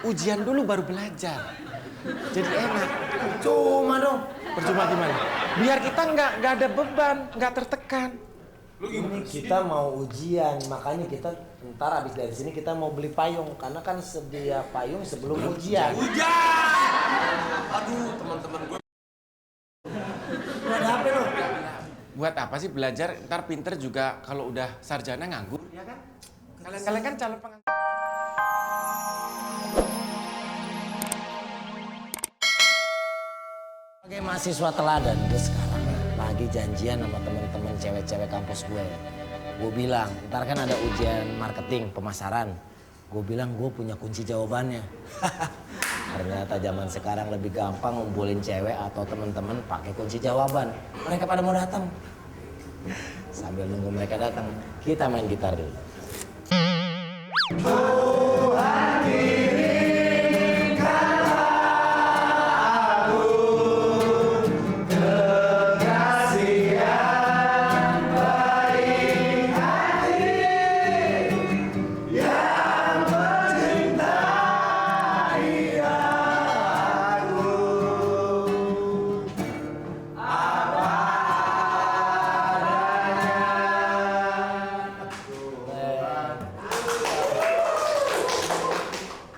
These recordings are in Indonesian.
ujian dulu baru belajar. Jadi enak. Cuma dong. Percuma gimana? Biar kita nggak ada beban, nggak tertekan. Ini kita mau ujian, makanya kita ntar abis dari sini kita mau beli payung. Karena kan sedia payung sebelum ujian. Aduh, teman-teman gue. Ada apa lo? Buat apa sih belajar? Ntar pinter juga kalau udah sarjana nganggur, ya kan? Kalian kan calon pengantin. Sebagai mahasiswa teladan, gue sekarang lagi janjian sama temen-temen cewek-cewek kampus gue. Gue bilang, ntar kan ada ujian marketing, pemasaran. Gue bilang gue punya kunci jawabannya. Ternyata zaman sekarang lebih gampang ngumpulin cewek atau temen-temen pakai kunci jawaban. Mereka pada mau datang. Sambil nunggu mereka datang, kita main gitar dulu.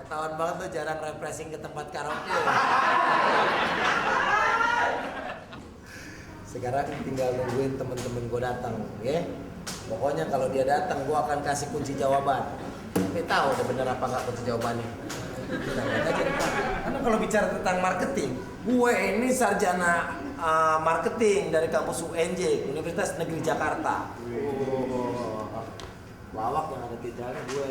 Ketahuan banget tuh jarang refreshing ke tempat karaoke. Sekarang tinggal nungguin temen-temen gue datang, ya. Pokoknya kalau dia datang, gue akan kasih kunci jawaban. Tapi tahu udah bener apa nggak kunci jawabannya. Kita lihat aja depan. Karena kalau bicara tentang marketing, gue ini sarjana marketing dari kampus UNJ, Universitas Negeri Jakarta. Lawak yang ada di jalan gue.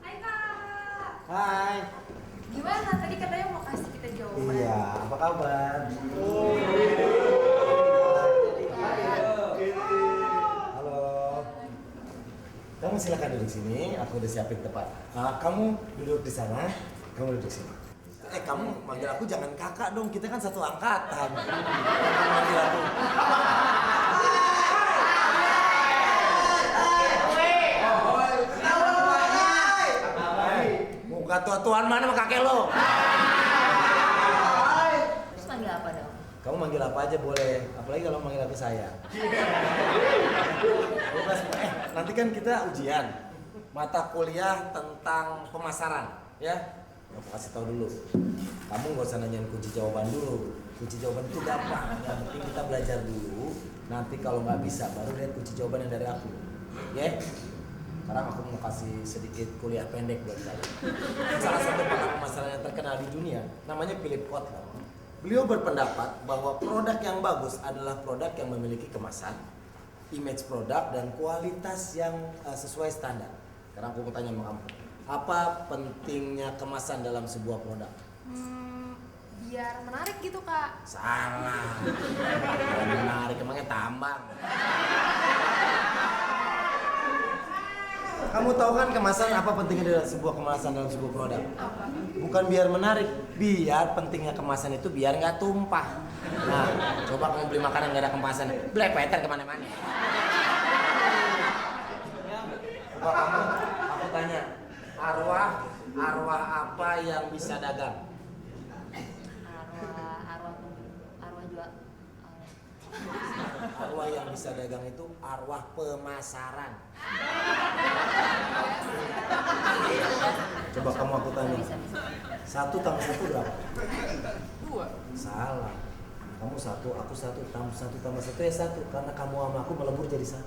Hai Kak. Hai. Gimana? Tadi katanya mau kasih kita jawaban. Iya, apa kabar? Halo. Kamu silakan duduk sini, aku udah siapin tempat. Kamu duduk di sana, kamu duduk sini. Kamu manggil aku jangan kakak dong, kita kan satu angkatan. Kamu manggil aku. Muka tua-tuan mana sama kakek lo? Terus manggil apa dong? Kamu manggil apa aja boleh, apalagi kalau manggil aku saya. Nanti kan kita ujian mata kuliah tentang pemasaran, ya. Aku kasih tahu dulu. Kamu nggak usah nanyain kunci jawaban dulu. Kunci jawaban itu gampang. Yang penting kita belajar dulu. Nanti kalau nggak bisa, baru lihat kunci jawaban yang dari aku, ya. Sekarang aku mau kasih sedikit kuliah pendek buat kalian. Salah satu pakar pemasaran yang terkenal di dunia, namanya Philip Kotler. Beliau berpendapat bahwa produk yang bagus adalah produk yang memiliki kemasan, image produk, dan kualitas yang sesuai standar. Sekarang aku mau tanya sama kamu, apa pentingnya kemasan dalam sebuah produk? Biar menarik gitu Kak. Salah. Bukan menarik, emangnya tambang. Kamu tahu kan kemasan apa pentingnya dalam sebuah kemasan dalam sebuah produk? Apa? Bukan biar menarik, biar pentingnya kemasan itu biar nggak tumpah. Nah, coba kamu beli makanan nggak ada kemasan, blepetan kemana-mana. Coba aku tanya, arwah apa yang bisa dagang? Arwah juga. Arwah yang bisa dagang itu arwah pemasaran. Coba kamu aku tanya. Bisa. 1 tambah 1 berapa? 2. Salah. Kamu 1, aku 1, tambah 1 tambah 1 ya 1. Karena kamu sama aku melebur jadi 1.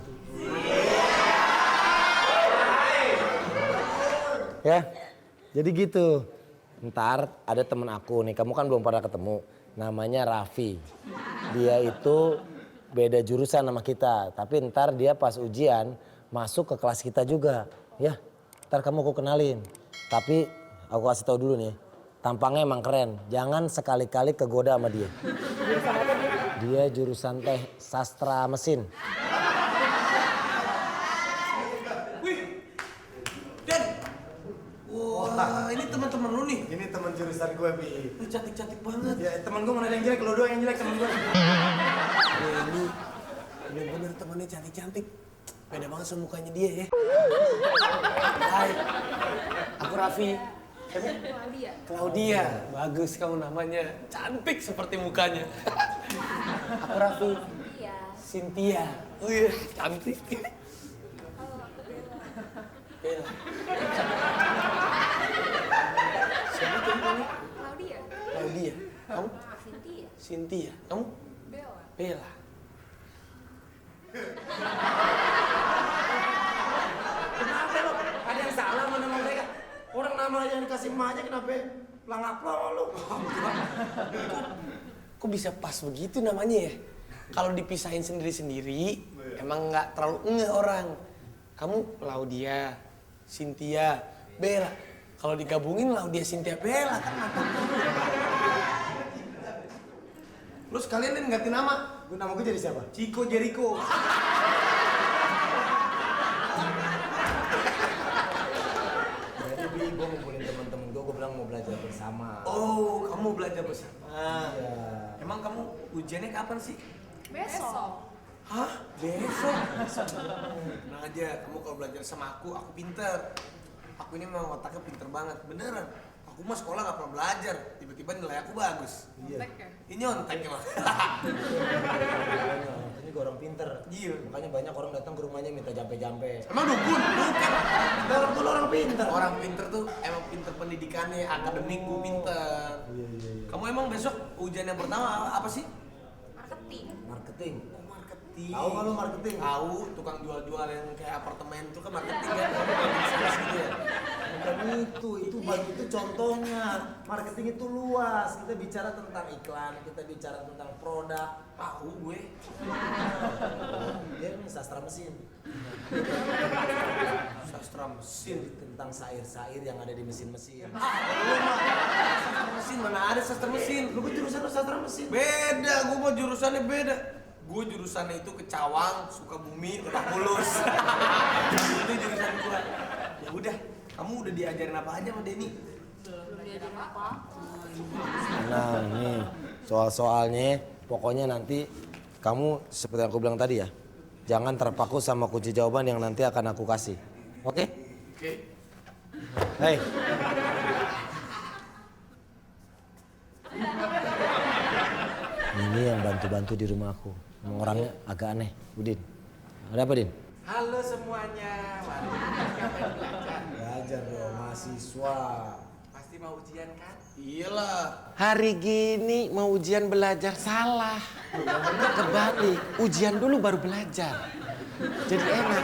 Ya, jadi gitu. Ntar ada temen aku nih, kamu kan belum pernah ketemu. Namanya Raffi. Dia itu beda jurusan sama kita. Tapi ntar dia pas ujian masuk ke kelas kita juga. Ya, ntar kamu aku kenalin. Tapi aku kasih tahu dulu nih, tampangnya emang keren. Jangan sekali-kali kegoda sama dia. Dia jurusan sastra mesin. Wah, ini teman-teman lu nih. Ini teman jurusan gue, Bi. Lu cantik-cantik banget. Ya, teman gue mana ada yang jelek, lo doang yang jelek teman gue. Ini bener temennya cantik-cantik. Beda banget sama mukanya dia ya. Hai, aku Raffi. Claudia. Claudia, bagus kamu namanya. Cantik seperti mukanya. Aku Raffi. Iya. Cynthia. Oh iya, cantik. Halo, aku Bella. Bella. Siapa tuh namanya? Claudia. Claudia. Kamu? Cynthia. Cynthia. Kamu? Bella. Bella. Kenapa lo? Ada yang salah sama nama mereka? Orang nama yang dikasih emaknya kenapa pelangap-pelangap lo? Kok bisa pas begitu namanya ya? Kalau dipisahin sendiri-sendiri, emang nggak terlalu nge orang. Kamu Claudia, Cynthia, Bella. Kalau digabungin Claudia, Cynthia, Bella kan mantap. Lu sekalian nih ganti nama. Nama gue jadi siapa? Chico Jericho. Jadi gue ngumpulin teman-teman gue bilang mau belajar bersama. Oh, kamu belajar bersama. Iya. Emang kamu ujiannya kapan sih? Besok. Hah? Besok? Tenang aja, kamu kalau belajar sama aku pinter. Aku ini memang otaknya pinter banget, beneran. Aku mah sekolah gak pernah belajar, tiba-tiba nilai aku bagus. Iya. Ini ontek emang. Ini gue orang pinter. Iya. Makanya banyak orang datang ke rumahnya minta jampe-jampe. Emang dukun? Bukan. Orang tuh orang pinter. Orang pinter tuh emang pinter pendidikannya, akademik gue pinter. Iya. Kamu emang besok ujian yang pertama apa sih? Marketing. Marketing. Oh, marketing. Tahu nggak lu marketing? Tahu, tukang jual-jual yang kayak apartemen itu kan marketing ya. Bisnis gitu ya. Bukan itu baru itu contohnya. Marketing itu luas. Kita bicara tentang iklan, kita bicara tentang produk. Tahu gue. Dia ini sastra mesin. Sastra mesin. Tentang sair-sair yang ada di mesin-mesin. Sastra mesin mana ada sastra mesin? Lu kan jurusan lu sastra mesin. Beda, gue mau jurusannya beda. Gue jurusannya itu ke Cawang, Sukabumi, Lebak Bulus. Itu jurusan gue. Ya udah, kamu udah diajarin apa aja sama Denny? Belum diajarin apa? Nah nih soal-soalnya pokoknya nanti kamu seperti yang aku bilang tadi ya, jangan terpaku sama kunci jawaban yang nanti akan aku kasih. Oke? Oke. Hei. Ini yang bantu-bantu di rumah aku. Emang orangnya agak aneh, Udin. Ada apa, Din? Halo semuanya. Waduh, ngapain belajar? Belajar dong, mahasiswa. Pasti mau ujian kan? Iyalah. Hari gini mau ujian belajar salah. Kebalik, ujian dulu baru belajar. Jadi enak.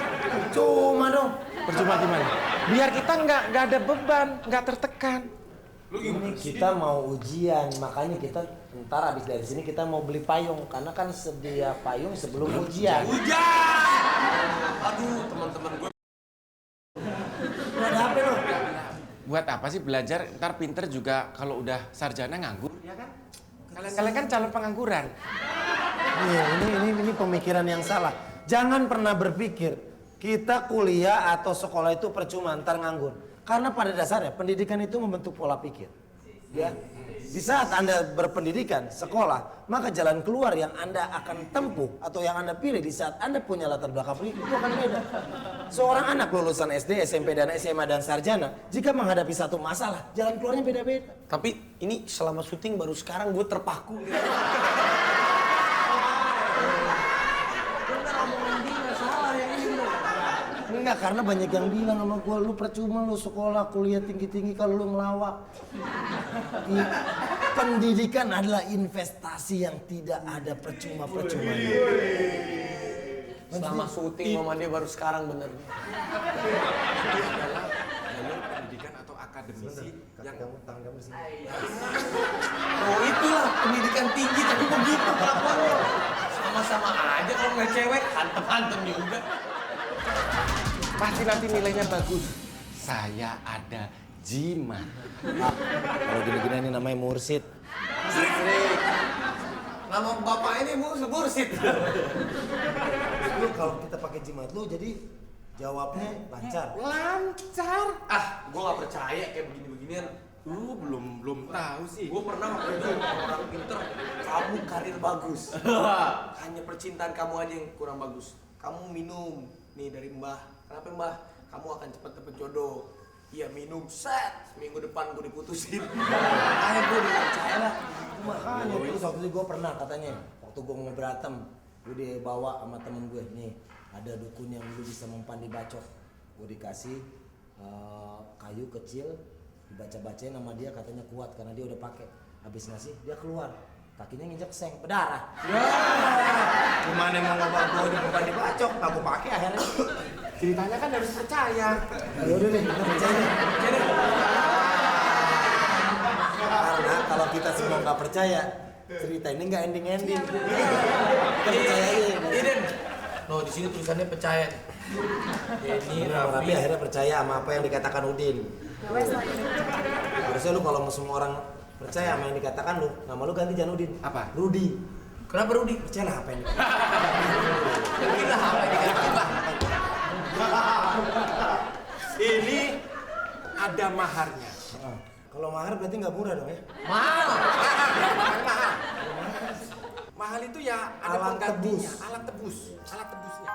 Cuma dong. Percuma gimana? Biar kita nggak ada beban, nggak tertekan. Ini kita mau ujian, makanya kita ntar abis dari sini kita mau beli payung. Karena kan sedia payung sebelum ujian. Hujan! Aduh, teman-teman gue. Lu ada apa lo? Buat apa sih belajar? Ntar pinter juga kalau udah sarjana nganggur, ya kan? Kalian kan calon pengangguran. Ini pemikiran yang salah. Jangan pernah berpikir kita kuliah atau sekolah itu percuma ntar nganggur. Karena pada dasarnya pendidikan itu membentuk pola pikir. Ya. Di saat Anda berpendidikan, sekolah, maka jalan keluar yang Anda akan tempuh atau yang Anda pilih di saat Anda punya latar belakang pendidikan itu akan beda. Seorang anak lulusan SD, SMP, dan SMA dan sarjana, jika menghadapi satu masalah, jalan keluarnya beda-beda. Tapi ini selama syuting baru sekarang gue terpaku. Enggak, karena banyak yang bilang sama gue, lu percuma lu sekolah, kuliah tinggi-tinggi kalau lu ngelawak. Pendidikan adalah investasi yang tidak ada percuma-percuma. Selama syuting mama dia baru sekarang bener. Itu adalah jalur pendidikan atau akademisi yang tangan kamu di sini. Oh itulah pendidikan tinggi tapi begitu kelakuannya. Sama-sama aja kalau nggak cewek, hantem-hantem juga. pasti nanti nilainya bagus. Saya ada jimat. Kalau gini-gini ini namanya mursid. Sri. Nama bapak ini Mursid. Lu kalau kita pakai jimat lu jadi jawabnya lancar. Lancar. Ah, gua nggak percaya kayak begini-beginian. Lu belum tahu sih. Gue pernah waktu itu orang pinter, kamu karir bagus. Hanya percintaan kamu aja yang kurang bagus. Kamu minum, nih dari Mbah. Kenapa Mbah? Kamu akan cepat dapat jodoh. Iya minum set, seminggu depan gue diputusin. Makanya gue udah percaya lah. Makanya terus waktu itu gue pernah katanya, waktu gue mau berantem, gue dibawa sama temen gue, nih ada dukun yang lu bisa mempan di bacok. Gue dikasih kayu kecil, dibaca-bacain sama dia, katanya kuat karena dia udah pakai. Habis ngasih dia keluar, kakinya nginjek seng, berdarah. Ya, gimana mau ngobat gue di bukan dibacok, nggak gue pakai akhirnya. Ceritanya kan harus percaya. Ya udah deh, kita percaya deh. Karena kalau kita semua nggak percaya, cerita ini nggak ending-ending. Kita percayain. Iden. No, di sini tulisannya percaya. Ini Tapi Raffi. akhirnya percaya sama apa yang dikatakan Udin. Harusnya lu kalau semua orang percaya sama yang dikatakan lu, nama lu ganti jangan Udin. Apa? Rudi. Kenapa Rudi? Percayalah apa yang dikatakan. Gila apa yang dikatakan Mbah? Ini ada maharnya. Kalau mahar berarti nggak murah dong ya? Mahal. Mahal itu ya ada Alat penggantinya, tebus. alat tebusnya.